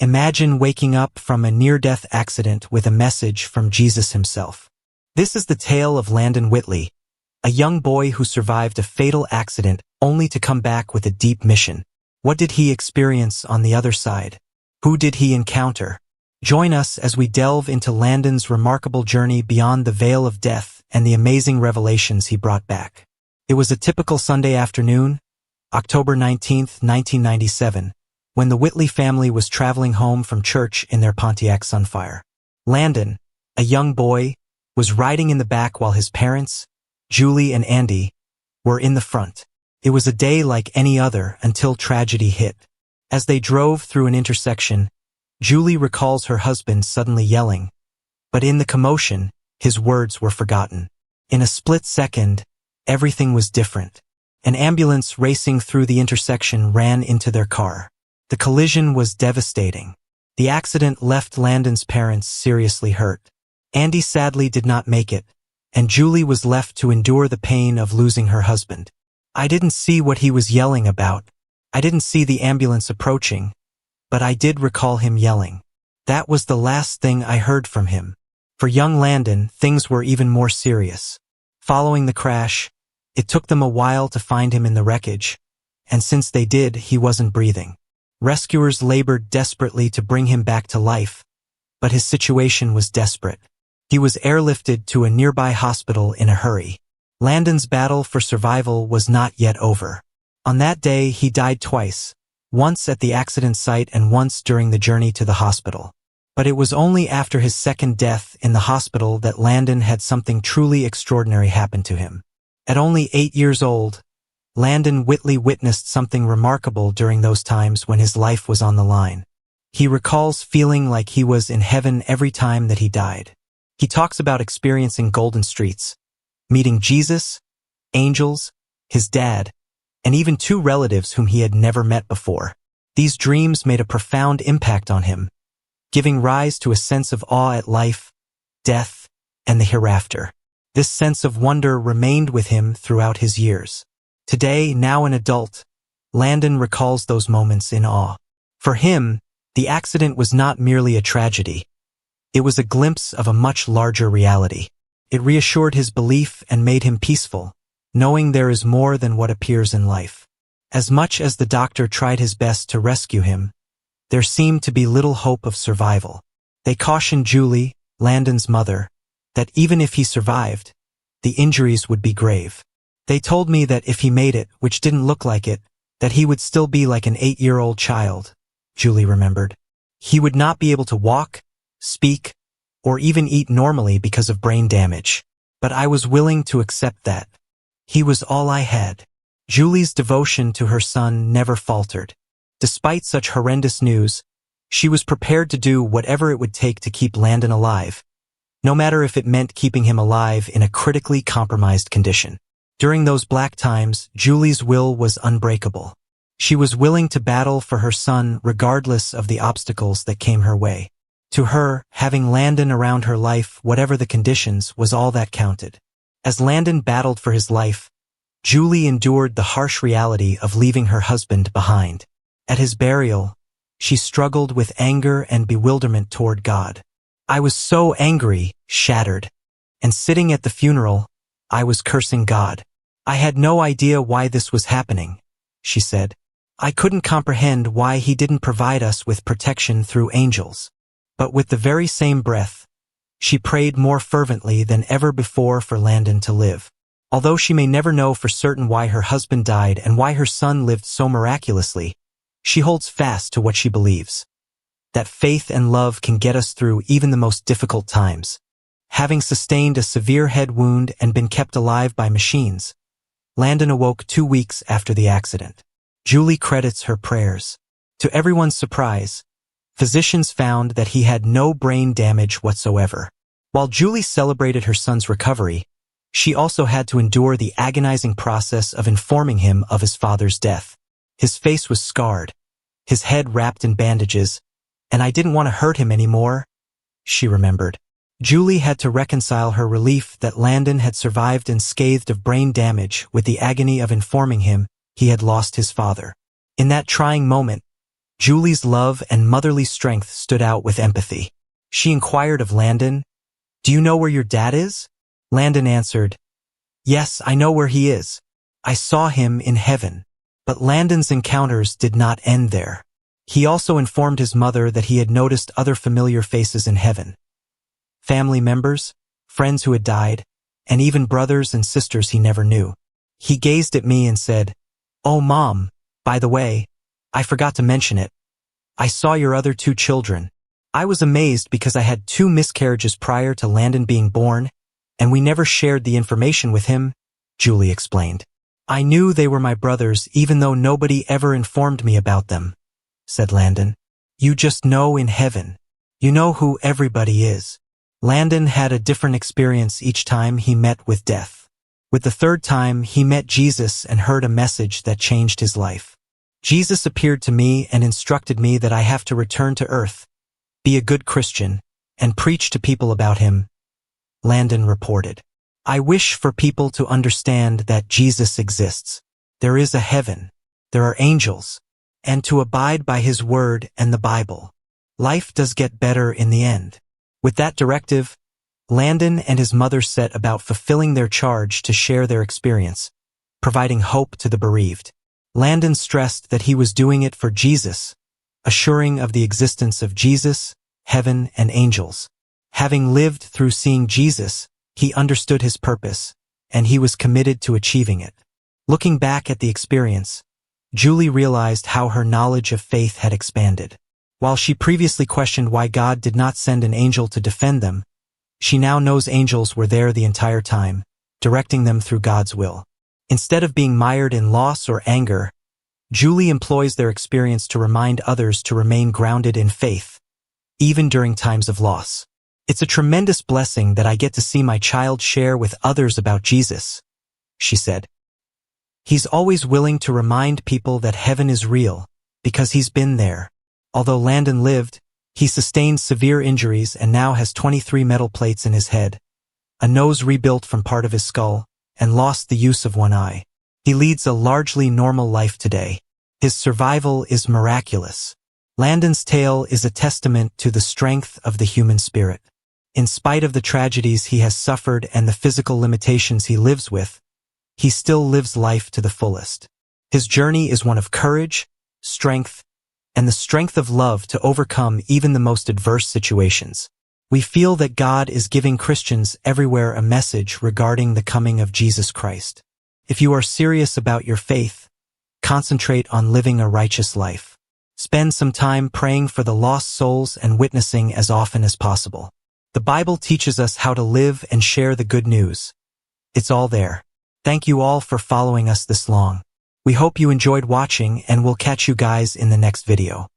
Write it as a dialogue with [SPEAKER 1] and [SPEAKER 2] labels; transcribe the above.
[SPEAKER 1] Imagine waking up from a near-death accident with a message from Jesus himself. This is the tale of Landon Whitley, a young boy who survived a fatal accident only to come back with a deep mission. What did he experience on the other side? Who did he encounter? Join us as we delve into Landon's remarkable journey beyond the veil of death and the amazing revelations he brought back. It was a typical Sunday afternoon, October 19, 1997, when the Whitley family was traveling home from church in their Pontiac Sunfire. Landon, a young boy, was riding in the back while his parents, Julie and Andy, were in the front. It was a day like any other until tragedy hit. As they drove through an intersection, Julie recalls her husband suddenly yelling, but in the commotion, his words were forgotten. In a split second, everything was different. An ambulance racing through the intersection ran into their car. The collision was devastating. The accident left Landon's parents seriously hurt. Andy sadly did not make it, and Julie was left to endure the pain of losing her husband. I didn't see what he was yelling about. I didn't see the ambulance approaching, but I did recall him yelling. That was the last thing I heard from him. For young Landon, things were even more serious. Following the crash, it took them a while to find him in the wreckage, and since they did, he wasn't breathing. Rescuers labored desperately to bring him back to life, but his situation was desperate. He was airlifted to a nearby hospital in a hurry. Landon's battle for survival was not yet over. On that day, he died twice, once at the accident site and once during the journey to the hospital. But it was only after his second death in the hospital that Landon had something truly extraordinary happen to him. At only 8 years old, Landon Whitley witnessed something remarkable during those times when his life was on the line. He recalls feeling like he was in heaven every time that he died. He talks about experiencing golden streets, meeting Jesus, angels, his dad, and even 2 relatives whom he had never met before. These dreams made a profound impact on him, giving rise to a sense of awe at life, death, and the hereafter. This sense of wonder remained with him throughout his years. Today, now an adult, Landon recalls those moments in awe. For him, the accident was not merely a tragedy. It was a glimpse of a much larger reality. It reassured his belief and made him peaceful, knowing there is more than what appears in life. As much as the doctor tried his best to rescue him, there seemed to be little hope of survival. They cautioned Julie, Landon's mother, that even if he survived, the injuries would be grave. They told me that if he made it, which didn't look like it, that he would still be like an 8-year-old child, Julie remembered. He would not be able to walk, speak, or even eat normally because of brain damage. But I was willing to accept that. He was all I had. Julie's devotion to her son never faltered. Despite such horrendous news, she was prepared to do whatever it would take to keep Landon alive, no matter if it meant keeping him alive in a critically compromised condition. During those black times, Julie's will was unbreakable. She was willing to battle for her son regardless of the obstacles that came her way. To her, having Landon around her life, whatever the conditions, was all that counted. As Landon battled for his life, Julie endured the harsh reality of leaving her husband behind. At his burial, she struggled with anger and bewilderment toward God. I was so angry, shattered, and sitting at the funeral, I was cursing God. I had no idea why this was happening, she said. I couldn't comprehend why he didn't provide us with protection through angels. But with the very same breath, she prayed more fervently than ever before for Landon to live. Although she may never know for certain why her husband died and why her son lived so miraculously, she holds fast to what she believes. That faith and love can get us through even the most difficult times. Having sustained a severe head wound and been kept alive by machines, Landon awoke 2 weeks after the accident. Julie credits her prayers. To everyone's surprise, physicians found that he had no brain damage whatsoever. While Julie celebrated her son's recovery, she also had to endure the agonizing process of informing him of his father's death. His face was scarred, his head wrapped in bandages, and I didn't want to hurt him anymore, she remembered. Julie had to reconcile her relief that Landon had survived unscathed of brain damage with the agony of informing him he had lost his father. In that trying moment, Julie's love and motherly strength stood out with empathy. She inquired of Landon, "Do you know where your dad is?" Landon answered, "Yes, I know where he is. I saw him in heaven." But Landon's encounters did not end there. He also informed his mother that he had noticed other familiar faces in heaven. Family members, friends who had died, and even brothers and sisters he never knew. He gazed at me and said, "Oh, Mom, by the way, I forgot to mention it. I saw your other 2 children. I was amazed because I had 2 miscarriages prior to Landon being born, and we never shared the information with him," Julie explained. "I knew they were my brothers even though nobody ever informed me about them," said Landon. "You just know in heaven. You know who everybody is." Landon had a different experience each time he met with death. With the 3rd time, he met Jesus and heard a message that changed his life. "Jesus appeared to me and instructed me that I have to return to earth, be a good Christian, and preach to people about him," Landon reported. "I wish for people to understand that Jesus exists. There is a heaven. There are angels, and to abide by his word and the Bible. Life does get better in the end." With that directive, Landon and his mother set about fulfilling their charge to share their experience, providing hope to the bereaved. Landon stressed that he was doing it for Jesus, assuring of the existence of Jesus, heaven, and angels. Having lived through seeing Jesus, he understood his purpose, and he was committed to achieving it. Looking back at the experience, Julie realized how her knowledge of faith had expanded. While she previously questioned why God did not send an angel to defend them, she now knows angels were there the entire time, directing them through God's will. Instead of being mired in loss or anger, Julie employs their experience to remind others to remain grounded in faith, even during times of loss. "It's a tremendous blessing that I get to see my child share with others about Jesus," she said. "He's always willing to remind people that heaven is real, because he's been there." Although Landon lived, he sustained severe injuries and now has 23 metal plates in his head, a nose rebuilt from part of his skull, and lost the use of one eye. He leads a largely normal life today. His survival is miraculous. Landon's tale is a testament to the strength of the human spirit. In spite of the tragedies he has suffered and the physical limitations he lives with, he still lives life to the fullest. His journey is one of courage, strength, and the strength of love to overcome even the most adverse situations. We feel that God is giving Christians everywhere a message regarding the coming of Jesus Christ. If you are serious about your faith, concentrate on living a righteous life. Spend some time praying for the lost souls and witnessing as often as possible. The Bible teaches us how to live and share the good news. It's all there. Thank you all for following us this long. We hope you enjoyed watching, and we'll catch you guys in the next video.